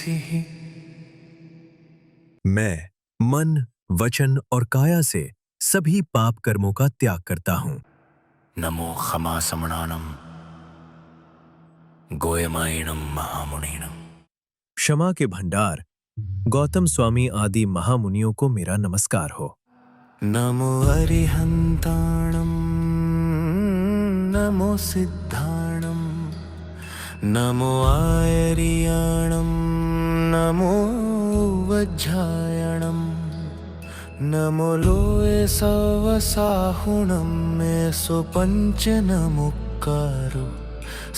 मनसिः। मैं मन, वचन और काया से सभी पाप कर्मों का त्याग करता हूँ। नमो क्षमासमणानं गोयमायिणं महामुनीनं। क्षमा के भंडार गौतम स्वामी आदि महामुनियों को मेरा नमस्कार हो। नमो अरिहन्ताणं नमो सिद्धाणं नमो आयर्याणं नमो वज्रायणं नमो लोये सवसाहुणं मे सुपञ्च नमुक्कारो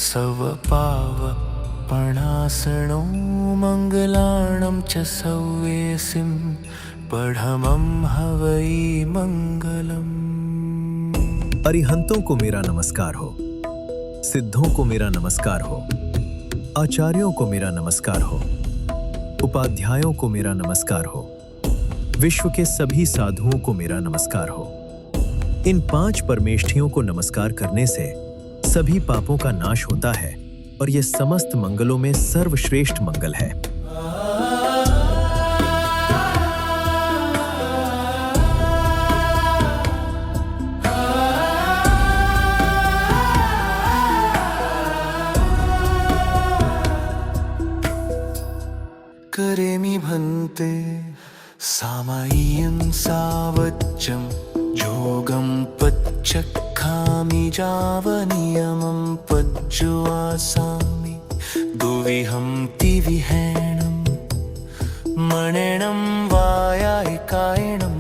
सवपावपणासनो मङ्गलाणं च सव्येसिं पढ़मं हवै मंगलम्। अरिहंतों को मेरा नमस्कार हो, सिद्धों को मेरा नमस्कार हो, आचार्यों को मेरा नमस्कार हो, उपाध्यायों को मेरा नमस्कार हो, विश्व के सभी साधुओं को मेरा नमस्कार हो। इन 5 परमेष्ठियों को नमस्कार करने से सभी पापों का नाश होता है और यह समस्त मंगलों में सर्वश्रेष्ठ मंगल है। करेमि भन्ते सामय्यं सावच्चं जोगं पच्चक्खामि जावनियमं पज्जुवासामि दुविहं तिविहेणं मणिनं वायायिकायिणं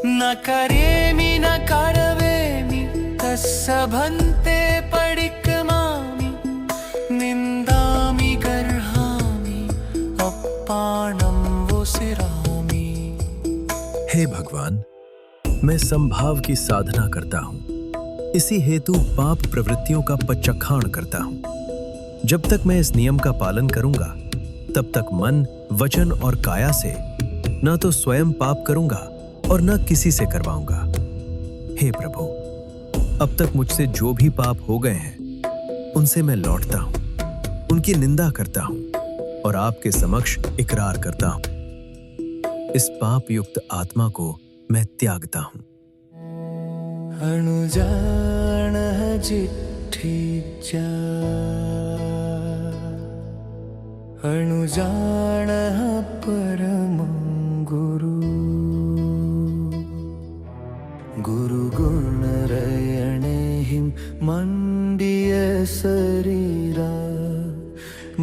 न करेमि न करवेमि तस्य भन्ते पडिक्कमामि निन्दामि गर्हामि अप्पाणं वोसिरामि। हे भगवान, मैं समभाव की साधना करता हूँ, इसी हेतु पाप प्रवृत्तियों का पचखाण करता हूँ। जब तक मैं इस नियम का पालन करूंगा तब तक मन, वचन और काया से न तो स्वयं पाप करूंगा और न किसी से करवाऊंगा। हे प्रभु, अब तक मुझसे जो भी पाप हो गए हैं उनसे मैं लौटता हूँ, उनकी निंदा करता हूँ और आपके समक्ष इकरार करता हूँ। इस पाप युक्त आत्मा को मैं त्यागता हूँ। अणुजाणः जिठ्ठी जा अणुजाणः परमं गुरु गुरुगुणरयणे हिं मण्डिय शरीरा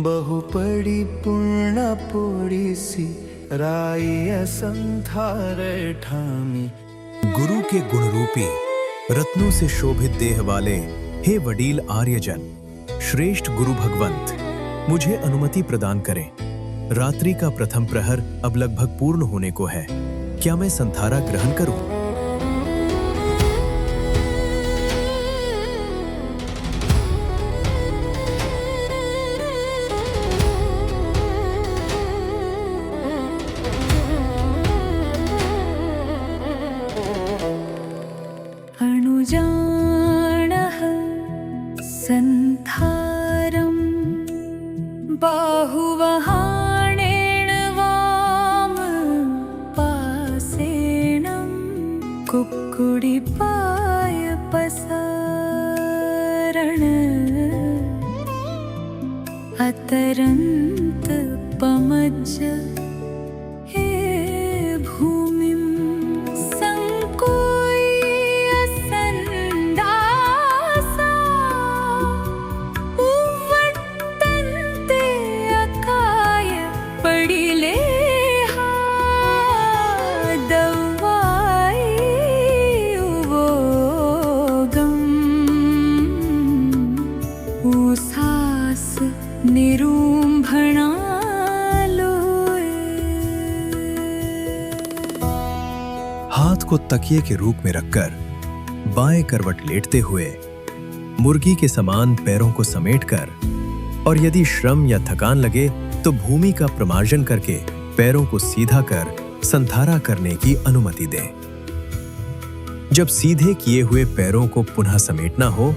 बहुपड़ी पूर्ण पोड़ीसी राय संथार ठामी। गुरु के गुण रूपी रत्नों से शोभित देह वाले हे वडील आर्यजन, श्रेष्ठ गुरु भगवंत, मुझे अनुमति प्रदान करें। रात्रि का प्रथम प्रहर अब लगभग पूर्ण होने को है। क्या मैं संथारा ग्रहण करूं? अणुजाणः संथारं बाहुवहाणेन वाम पासेन कुक्कुडिपाय पसारण अतरन्त पमज्ज हाथ को तकिए के रूप में रखकर बाएं करवट लेटते हुए मुर्गी के समान पैरों को समेटकर और यदि श्रम या थकान लगे तो भूमि का प्रमार्जन करके पैरों को सीधा कर संथारा करने की अनुमति दें। जब सीधे किए हुए पैरों को पुनः समेटना हो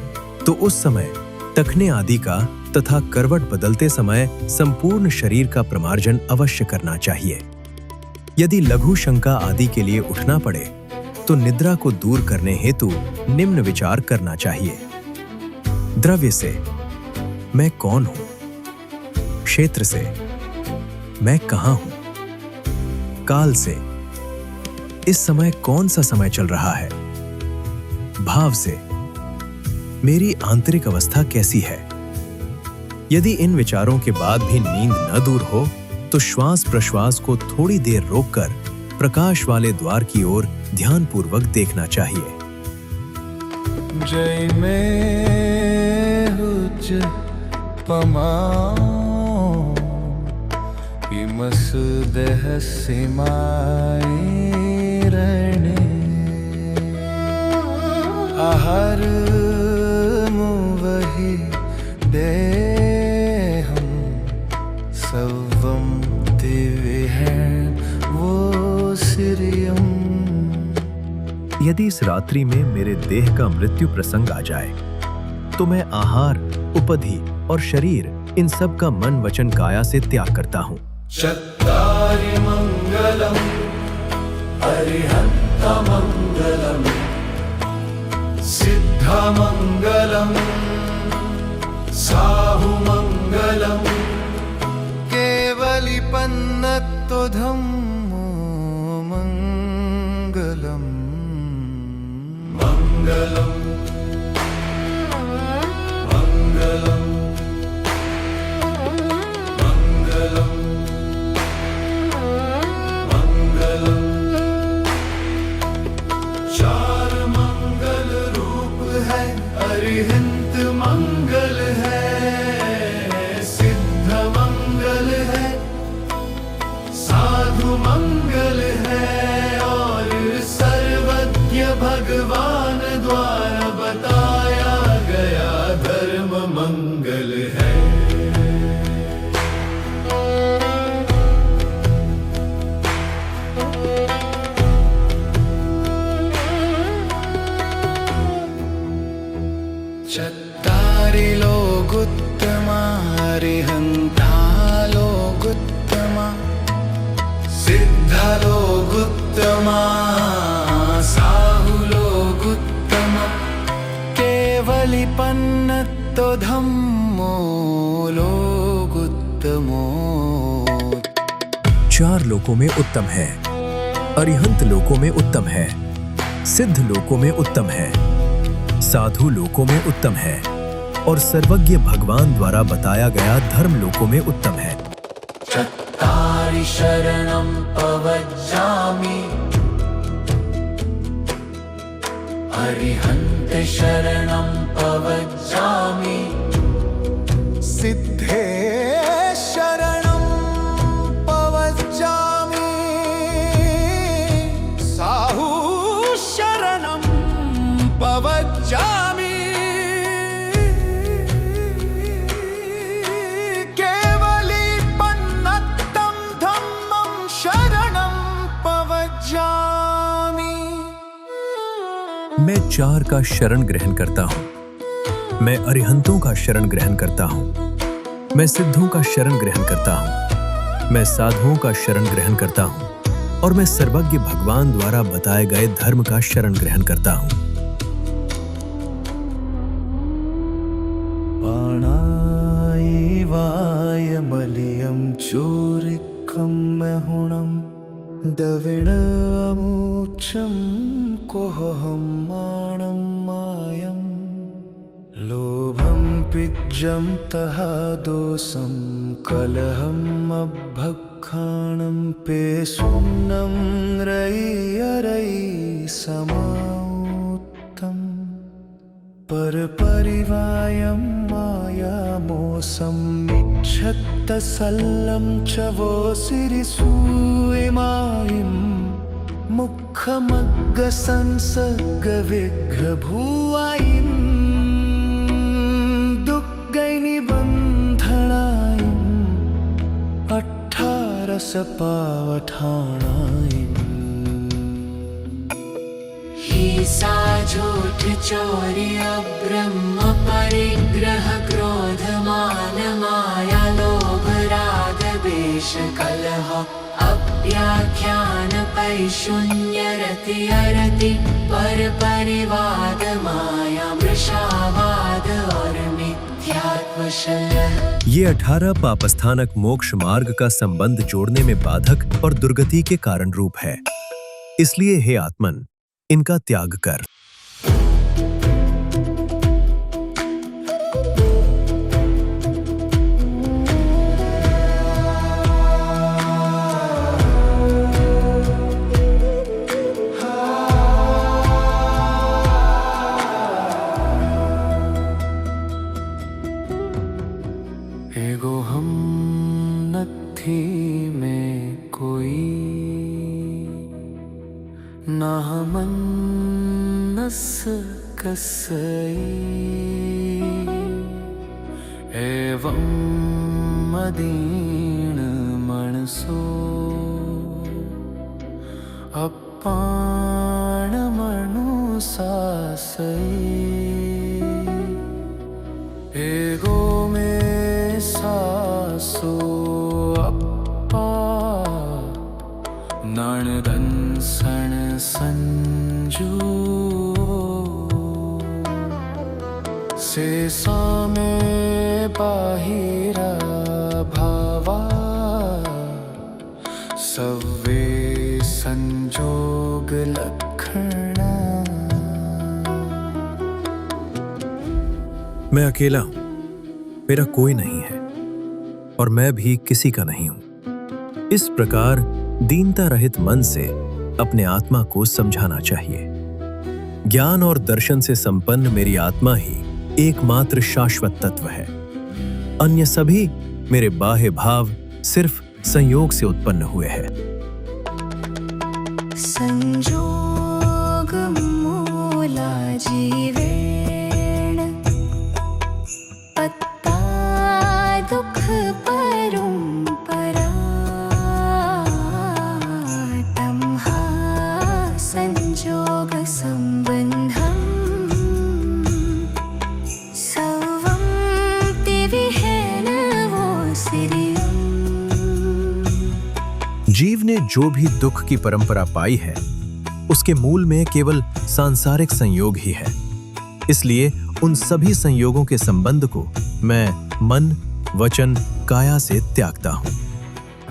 तो उस समय टखने आदि का तथा करवट बदलते समय संपूर्ण शरीर का प्रमार्जन अवश्य करना चाहिए। यदि लघु शंका आदि के लिए उठना पड़े तो निद्रा को दूर करने हेतु निम्न विचार करना चाहिए। द्रव्य से मैं कौन हूं? क्षेत्र से मैं कहां हूं? काल से इस समय कौन सा समय चल रहा है? भाव से मेरी आंतरिक अवस्था कैसी है? यदि इन विचारों के बाद भी नींद न दूर हो तो श्वास प्रश्वास को थोड़ी देर रोककर प्रकाश वाले द्वार की ओर ध्यानपूर्वक देखना चाहिए। जय में हुज पमाओ इमस देह सिमाई रणे आहर मुवहि देहं सर्वं दिव्यं वो सिरियम। यदि इस रात्रि में मेरे देह का मृत्यु प्रसंग आ जाए तो मैं आहार, उपधि और शरीर इन सब का मन वचन काया से त्याग करता हूँ। चत्तारि मंगलम अरिहंत मंगलम सिद्ध मंगलम साहु मंगलम केवली पन्नतो धम्मो मंगलम मंगलम मंगलम मंगलम मंगलम। चार मंगल रूप है, अरिहंत मंगल है, सिद्ध मंगल है, साधु मंगल है और सर्वज्ञ भगवान द्वारा बताया गया धर्म मंगल है। चत्तारि लोगुत्तमा अरिहन्ता लोगुत्तमा सिद्ध लोगुत्तमा साहु लोगुत्तमा केवली पन्नतो धम्मो लोगुत्तमो। चार लोकों में उत्तम है, अरिहंत लोकों में उत्तम है, सिद्ध लोकों में उत्तम है, साधु लोकों में उत्तम है और सर्वज्ञ भगवान द्वारा बताया गया धर्म लोकों में उत्तम है। चत्तारि शरणं पवज्जामि अरिहन्त शरणं पवज्जामि सिद्धे शरणं पवज्जामि साहु शरणं पवज्जामि केवली पन्नत्तं धम्मं शरणं पवज्जामि। मैं चार का शरण ग्रहण करता हूँ, मैं अरिहंतों का शरण ग्रहण करता हूँ, मैं सिद्धों का शरण ग्रहण करता हूँ, मैं साधुओं का शरण ग्रहण करता हूँ और मैं सर्वज्ञ भगवान द्वारा बताए गए धर्म का शरण ग्रहण करता हूँ। वायमलियं चूरिकं महुणं दविणमूचं कोहं माणं मायं लोभं पिज्जं तः दोषं कलहम् अभ्यखाणं पेशुन्नं रयि समाउत्तम् परपरिवायं मायामोसं मिच्छत्तसल्लं च वो सिरिसूयमायिं मुखमग्गसंसर्गविघ्नभुवायिं दुःखैर्निबन्धनायिं अट्ठारसपावठाणायिम्। हिंसा झूठ चोरी अब्रह्म परिग्रह क्रोध मान माया लोभ राग द्वेष कलह अव्याख्यान पैशून्य रति अरति पर परिवाद माया मृषावाद और मिथ्यात्व शल्य। ये 18 पापस्थानक मोक्ष मार्ग का संबंध जोड़ने में बाधक और दुर्गति के कारण रूप है। इसलिए हे आत्मन, इनका त्याग कर। एगो हम नथी में कोई ना मनस कसई एवं मदीन मनसो अपाण मनुसासई एगो में सासो अप्पा नणदन सण संजू से सामे बाहिरा भावा सवे संजोग लक्षणा। मैं अकेला हूं, मेरा कोई नहीं है और मैं भी किसी का नहीं हूं। इस प्रकार दीनता रहित मन से अपने आत्मा को समझाना चाहिए। ज्ञान और दर्शन से संपन्न मेरी आत्मा ही एकमात्र शाश्वत तत्व है। अन्य सभी मेरे बाह्य भाव सिर्फ संयोग से उत्पन्न हुए हैं। संजोग मूला जीवेण पत्ता दुख परंपरा तमहा संजोग संबंधम सर्वं तिविहेन वो सिरियम्। जीव ने जो भी दुख की परंपरा पाई है, उसके मूल में केवल सांसारिक संयोग ही है। इसलिए उन सभी संयोगों के संबंध को मैं मन, वचन, काया से त्यागता हूं।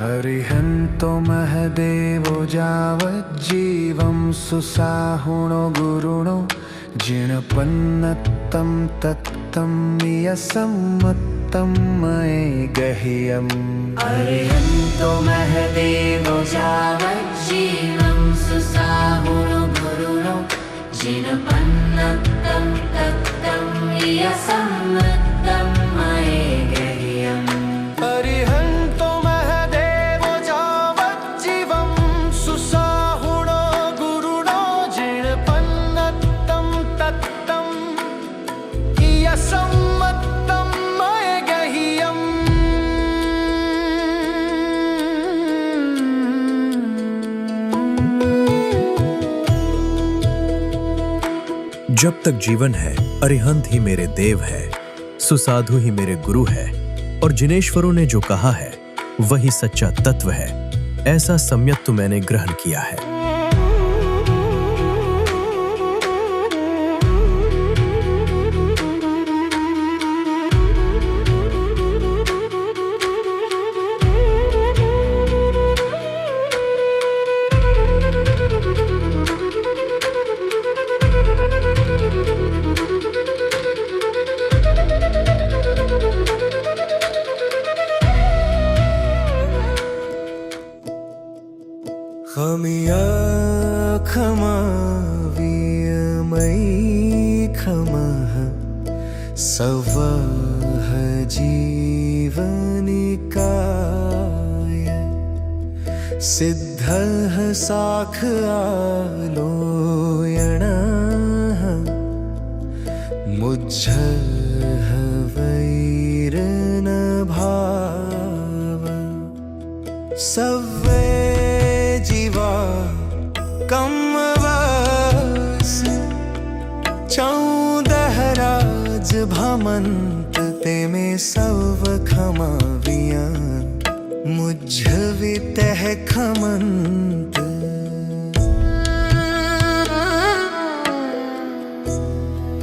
अरिहंतो महदेवो जावज्जीवं सुसाहुणो गुरुणो जिणपन्नत्तं तत्तं यसम्मत्तं मये गह्यम्। अरिहंतो महदेवो जावज्जीवं सुसाहुणो गुरुणो जिनपन्नत्तं तत्तं यसम्मत्तं मये गह्यम्। अरिहंतो महदेवो जावज्जीवं सुसाहुणो गुरुणो जिणपन्नत्तं तत्तं यसम्मत्तं मये गह्यम्। जब तक जीवन है, अरिहंत ही मेरे देव है, सुसाधु ही मेरे गुरु है और जिनेश्वरों ने जो कहा है वही सच्चा तत्व है। ऐसा सम्यक तो मैंने ग्रहण किया है। खमिया खमा वियमयी खमः सवह जीवनिकाय सिद्धः साख आलोयणः मुज्झः वैरन भाव सवे जीवा कम वस भमंत ते में सव खमाविया मुझ वितह खमंत।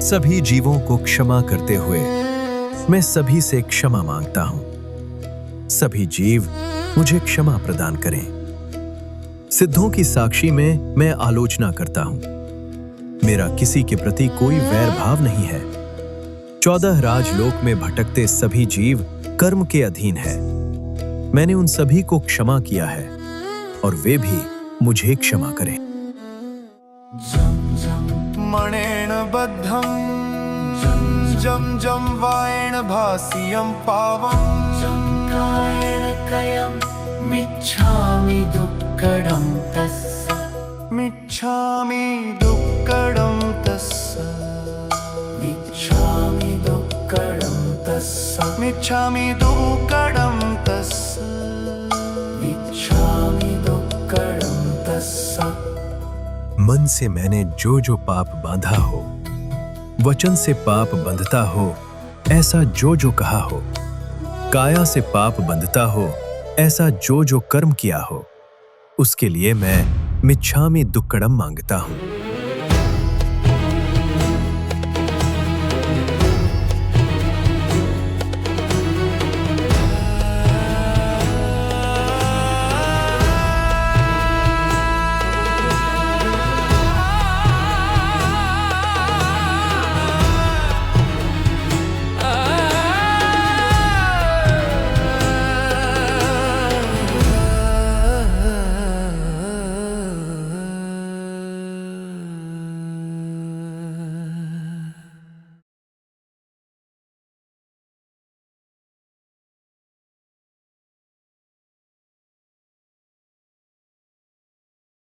सभी जीवों को क्षमा करते हुए मैं सभी से क्षमा मांगता हूं। सभी जीव मुझे क्षमा प्रदान करें। सिद्धों की साक्षी में मैं आलोचना करता हूं। मेरा किसी के प्रति कोई वैर भाव नहीं है। 14 राजलोक में भटकते सभी जीव कर्म के अधीन है। मैंने उन सभी को क्षमा किया है और वे भी मुझे क्षमा करें। मणेन बद्धं जम जम वायेन भासियं पावं कायेन कयं मिच्छामि दुक्कडं तस्य मिच्छामि दुक्कडं तस्य मिच्छामि दुक्कडं तस्य मिच्छामि दुक्कडं तस्य मिच्छामि दुक्कडं तस्य। मन से मैंने जो जो पाप बांधा हो, वचन से पाप बंधता हो ऐसा जो जो कहा हो, काया से पाप बंधता हो ऐसा जो जो कर्म किया हो, उसके लिए मैं मिच्छामि दुक्कडम मांगता हूं।